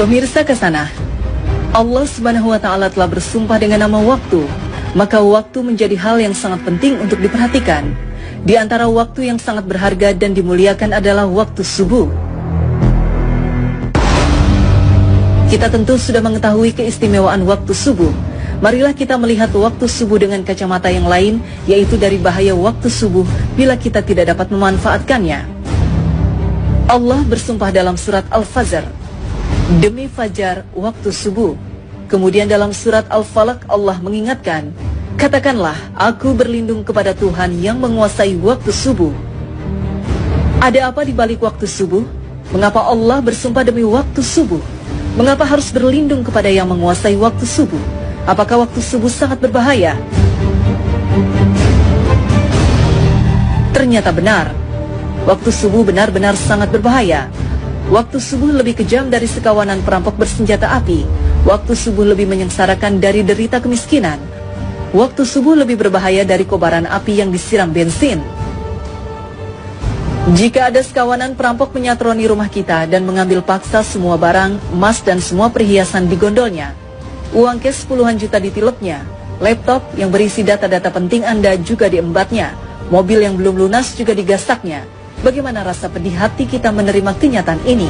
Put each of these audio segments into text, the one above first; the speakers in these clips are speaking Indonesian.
Pemirsa Kasana, Allah Subhanahu wa Ta'ala telah bersumpah dengan nama waktu, maka waktu menjadi hal yang sangat penting untuk diperhatikan. Di antara waktu yang sangat berharga dan dimuliakan adalah waktu subuh. Kita tentu sudah mengetahui keistimewaan waktu subuh. Marilah kita melihat waktu subuh dengan kacamata yang lain, yaitu dari bahaya waktu subuh bila kita tidak dapat memanfaatkannya. Allah bersumpah dalam surat Al-Fajr, demi fajar waktu subuh. Kemudian dalam surat Al-Falaq Allah mengingatkan, katakanlah aku berlindung kepada Tuhan yang menguasai waktu subuh. Ada apa di balik waktu subuh? Mengapa Allah bersumpah demi waktu subuh? Mengapa harus berlindung kepada yang menguasai waktu subuh? Apakah waktu subuh sangat berbahaya? Ternyata benar. Waktu subuh benar-benar sangat berbahaya. Waktu subuh lebih kejam dari sekawanan perampok bersenjata api. Waktu subuh lebih menyengsarakan dari derita kemiskinan. Waktu subuh lebih berbahaya dari kobaran api yang disiram bensin. Jika ada sekawanan perampok menyatroni rumah kita dan mengambil paksa semua barang, emas dan semua perhiasan digondolnya, uang cash puluhan juta ditilepnya, laptop yang berisi data-data penting Anda juga diembatnya, mobil yang belum lunas juga digasaknya, bagaimana rasa pedih hati kita menerima kenyataan ini?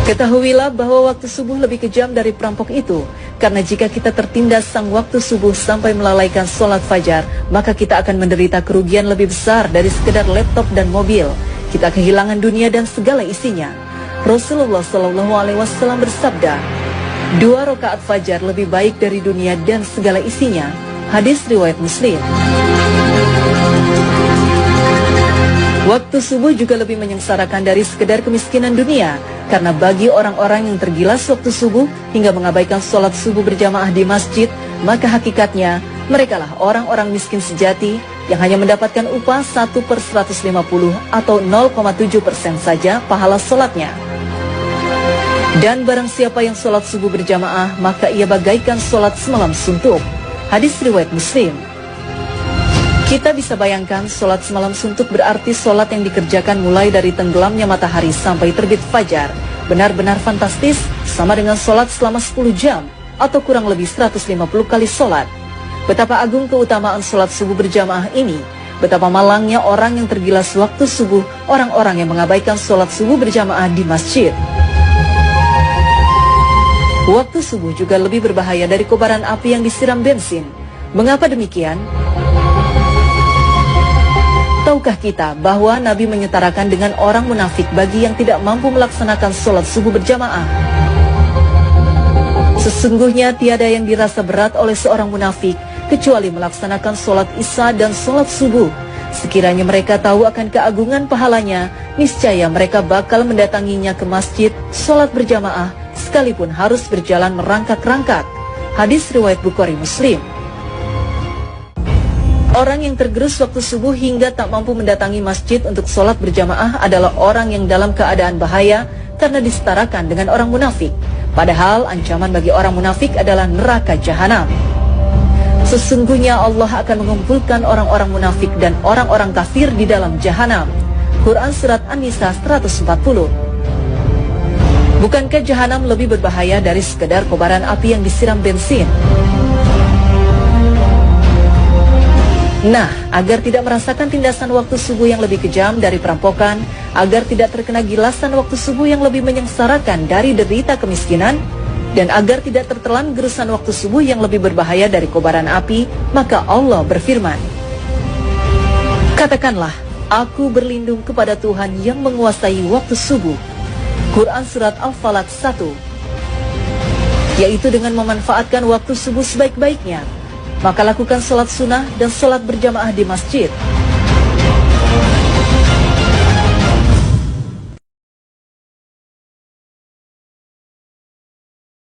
Ketahuilah bahwa waktu subuh lebih kejam dari perampok itu, karena jika kita tertindas sang waktu subuh sampai melalaikan sholat fajar, maka kita akan menderita kerugian lebih besar dari sekedar laptop dan mobil. Kita kehilangan dunia dan segala isinya. Rasulullah SAW bersabda, 2 rakaat fajar lebih baik dari dunia dan segala isinya. Hadis riwayat Muslim. Waktu subuh juga lebih menyengsarakan dari sekedar kemiskinan dunia, karena bagi orang-orang yang tergilas waktu subuh hingga mengabaikan sholat subuh berjamaah di masjid, maka hakikatnya merekalah orang-orang miskin sejati yang hanya mendapatkan upah 1/150 atau 0,7% saja pahala sholatnya. Dan barang siapa yang sholat subuh berjamaah, maka ia bagaikan sholat semalam suntuk. Hadis riwayat Muslim. Kita bisa bayangkan sholat semalam suntuk berarti sholat yang dikerjakan mulai dari tenggelamnya matahari sampai terbit fajar. Benar-benar fantastis, sama dengan sholat selama 10 jam atau kurang lebih 150 kali sholat. Betapa agung keutamaan sholat subuh berjamaah ini. Betapa malangnya orang yang tergilas waktu subuh, orang-orang yang mengabaikan sholat subuh berjamaah di masjid. Waktu subuh juga lebih berbahaya dari kobaran api yang disiram bensin. Mengapa demikian? Tahukah kita bahwa Nabi menyetarakan dengan orang munafik bagi yang tidak mampu melaksanakan sholat subuh berjamaah? Sesungguhnya tiada yang dirasa berat oleh seorang munafik kecuali melaksanakan sholat isya dan sholat subuh. Sekiranya mereka tahu akan keagungan pahalanya, niscaya mereka bakal mendatanginya ke masjid, sholat berjamaah, sekalipun harus berjalan merangkak-rangkak. Hadis riwayat Bukhari Muslim. Orang yang tergerus waktu subuh hingga tak mampu mendatangi masjid untuk sholat berjamaah adalah orang yang dalam keadaan bahaya karena disetarakan dengan orang munafik. Padahal ancaman bagi orang munafik adalah neraka jahanam. Sesungguhnya Allah akan mengumpulkan orang-orang munafik dan orang-orang kafir di dalam jahanam. Quran Surat An-Nisa 140. Bukankah jahanam lebih berbahaya dari sekedar kobaran api yang disiram bensin? Nah, agar tidak merasakan tindasan waktu subuh yang lebih kejam dari perampokan, agar tidak terkena gilasan waktu subuh yang lebih menyengsarakan dari derita kemiskinan, dan agar tidak tertelan gerusan waktu subuh yang lebih berbahaya dari kobaran api, maka Allah berfirman, katakanlah, aku berlindung kepada Tuhan yang menguasai waktu subuh. Quran Surat Al-Falaq 1. Yaitu dengan memanfaatkan waktu subuh sebaik-baiknya, maka lakukan sholat sunnah dan sholat berjamaah di masjid.